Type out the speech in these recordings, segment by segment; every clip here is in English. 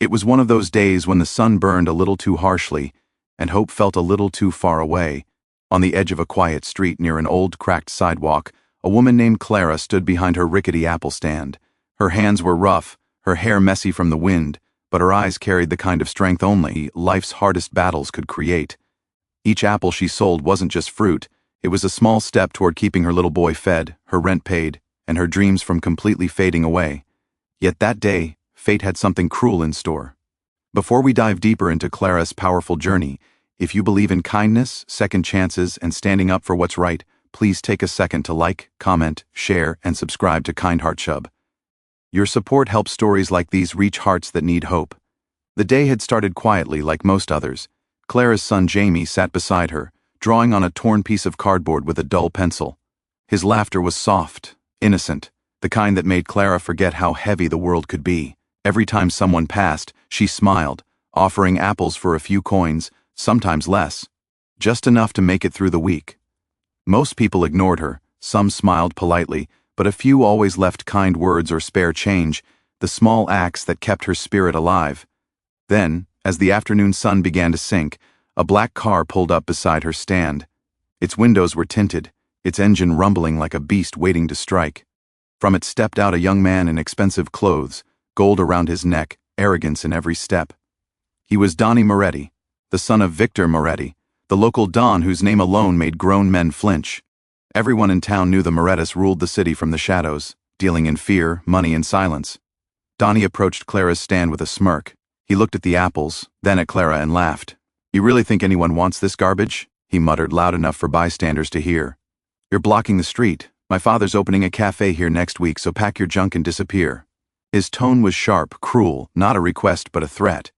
It was one of those days when the sun burned a little too harshly, and hope felt a little too far away. On the edge of a quiet street near an old, cracked sidewalk, a woman named Clara stood behind her rickety apple stand. Her hands were rough, her hair messy from the wind, but her eyes carried the kind of strength only life's hardest battles could create. Each apple she sold wasn't just fruit, it was a small step toward keeping her little boy fed, her rent paid, and her dreams from completely fading away. Yet that day, fate had something cruel in store. Before we dive deeper into Clara's powerful journey, if you believe in kindness, second chances, and standing up for what's right, please take a second to like, comment, share, and subscribe to KindHeartsHub. Your support helps stories like these reach hearts that need hope. The day had started quietly like most others. Clara's son Jamie sat beside her, drawing on a torn piece of cardboard with a dull pencil. His laughter was soft, innocent, the kind that made Clara forget how heavy the world could be. Every time someone passed, she smiled, offering apples for a few coins, sometimes less, just enough to make it through the week. Most people ignored her, some smiled politely, but a few always left kind words or spare change, the small acts that kept her spirit alive. Then, as the afternoon sun began to sink, a black car pulled up beside her stand. Its windows were tinted, its engine rumbling like a beast waiting to strike. From it stepped out a young man in expensive clothes, gold around his neck, arrogance in every step. He was Donnie Moretti, the son of Victor Moretti, the local don whose name alone made grown men flinch. Everyone in town knew the Morettis ruled the city from the shadows, dealing in fear, money, and silence. Donnie approached Clara's stand with a smirk. He looked at the apples, then at Clara and laughed. "You really think anyone wants this garbage?" he muttered loud enough for bystanders to hear. "You're blocking the street. My father's opening a cafe here next week, so pack your junk and disappear." His tone was sharp, cruel, not a request but a threat.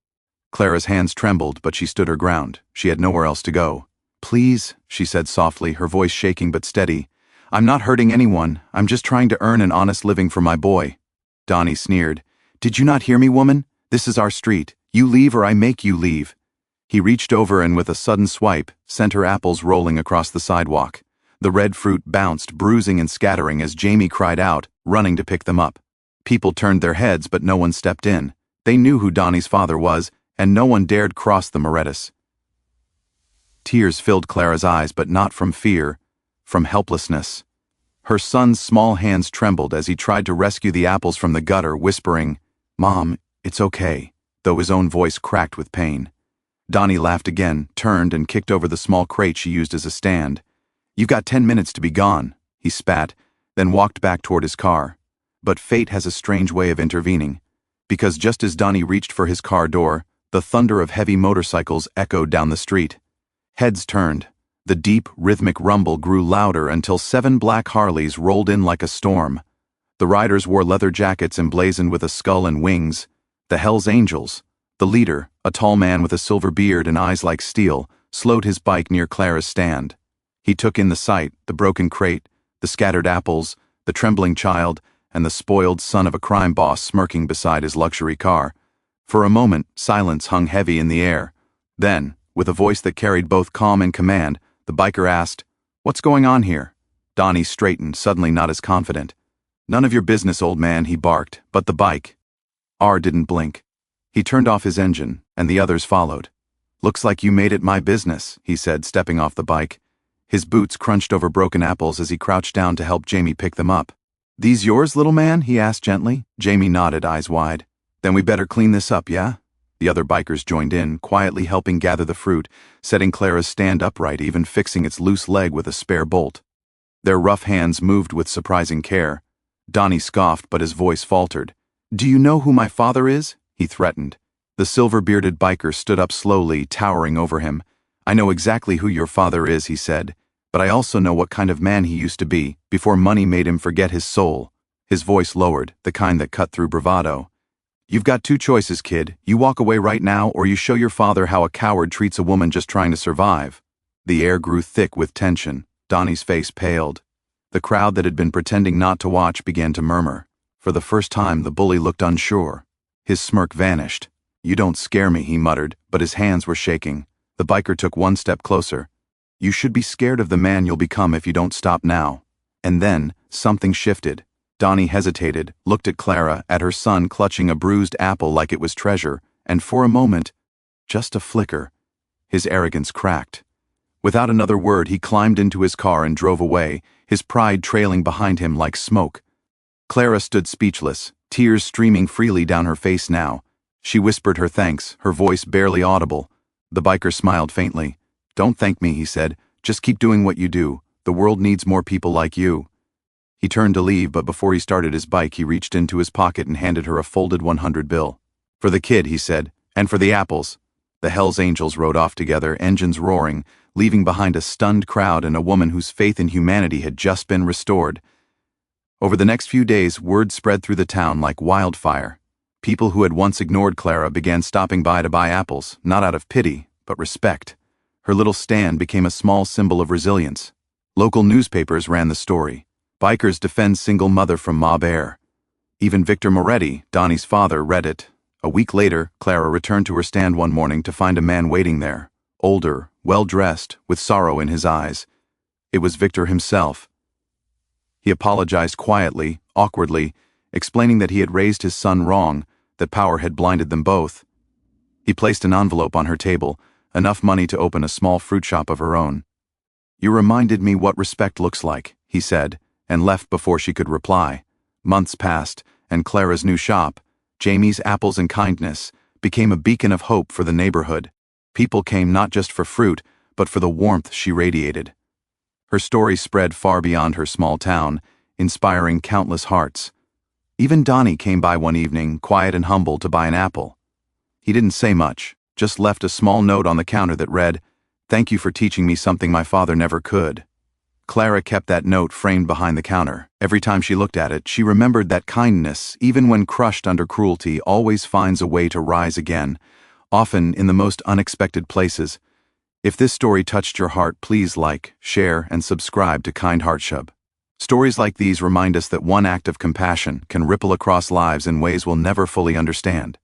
Clara's hands trembled, but she stood her ground. She had nowhere else to go. "Please," she said softly, her voice shaking but steady. "I'm not hurting anyone. I'm just trying to earn an honest living for my boy." Donnie sneered. "Did you not hear me, woman? This is our street. You leave or I make you leave." He reached over and with a sudden swipe, sent her apples rolling across the sidewalk. The red fruit bounced, bruising and scattering as Jamie cried out, running to pick them up. People turned their heads, but no one stepped in. They knew who Donnie's father was, and no one dared cross the Morettis. Tears filled Clara's eyes, but not from fear, from helplessness. Her son's small hands trembled as he tried to rescue the apples from the gutter, whispering, "Mom, it's okay," though his own voice cracked with pain. Donnie laughed again, turned and kicked over the small crate she used as a stand. "You've got 10 minutes to be gone," he spat, then walked back toward his car. But fate has a strange way of intervening, because just as Donnie reached for his car door, the thunder of heavy motorcycles echoed down the street. Heads turned. The deep, rhythmic rumble grew louder until 7 black Harleys rolled in like a storm. The riders wore leather jackets emblazoned with a skull and wings. The Hells Angels. The leader, a tall man with a silver beard and eyes like steel, slowed his bike near Clara's stand. He took in the sight, the broken crate, the scattered apples, the trembling child, and the spoiled son of a crime boss smirking beside his luxury car. For a moment, silence hung heavy in the air. Then, with a voice that carried both calm and command, the biker asked, "What's going on here?" Donnie straightened, suddenly not as confident. "None of your business, old man," he barked, but the bike. R didn't blink. He turned off his engine, and the others followed. "Looks like you made it my business," he said, stepping off the bike. His boots crunched over broken apples as he crouched down to help Jamie pick them up. "These yours, little man?" he asked gently. Jamie nodded, eyes wide. "Then we better clean this up, yeah?" The other bikers joined in, quietly helping gather the fruit, setting Clara's stand upright, even fixing its loose leg with a spare bolt. Their rough hands moved with surprising care. Donnie scoffed, but his voice faltered. "Do you know who my father is?" he threatened. The silver-bearded biker stood up slowly, towering over him. "I know exactly who your father is," he said, "but I also know what kind of man he used to be, before money made him forget his soul." His voice lowered, the kind that cut through bravado. "You've got 2 choices, kid. You walk away right now, or you show your father how a coward treats a woman just trying to survive." The air grew thick with tension. Donnie's face paled. The crowd that had been pretending not to watch began to murmur. For the first time, the bully looked unsure. His smirk vanished. "You don't scare me," he muttered, but his hands were shaking. The biker took 1 step closer. "You should be scared of the man you'll become if you don't stop now." And then, something shifted. Donnie hesitated, looked at Clara, at her son clutching a bruised apple like it was treasure, and for a moment, just a flicker, his arrogance cracked. Without another word, he climbed into his car and drove away, his pride trailing behind him like smoke. Clara stood speechless, tears streaming freely down her face now. She whispered her thanks, her voice barely audible. The biker smiled faintly. "Don't thank me," he said. "Just keep doing what you do. The world needs more people like you." He turned to leave, but before he started his bike, he reached into his pocket and handed her a folded 100 bill. "For the kid," he said, "and for the apples." The Hells Angels rode off together, engines roaring, leaving behind a stunned crowd and a woman whose faith in humanity had just been restored. Over the next few days, word spread through the town like wildfire. People who had once ignored Clara began stopping by to buy apples, not out of pity, but respect. Her little stand became a small symbol of resilience. Local newspapers ran the story. Bikers defend single mother from mob heir. Even Victor Moretti, Donnie's father, read it. A week later, Clara returned to her stand one morning to find a man waiting there, older, well-dressed, with sorrow in his eyes. It was Victor himself. He apologized quietly, awkwardly, explaining that he had raised his son wrong, that power had blinded them both. He placed an envelope on her table, enough money to open a small fruit shop of her own. "You reminded me what respect looks like," he said, and left before she could reply. Months passed, and Clara's new shop, Jamie's Apples and Kindness, became a beacon of hope for the neighborhood. People came not just for fruit, but for the warmth she radiated. Her story spread far beyond her small town, inspiring countless hearts. Even Donnie came by one evening, quiet and humble, to buy an apple. He didn't say much, just left a small note on the counter that read, "Thank you for teaching me something my father never could." Clara kept that note framed behind the counter. Every time she looked at it, she remembered that kindness, even when crushed under cruelty, always finds a way to rise again, often in the most unexpected places. If this story touched your heart, please like, share, and subscribe to KindHeartsHub. Stories like these remind us that one act of compassion can ripple across lives in ways we'll never fully understand.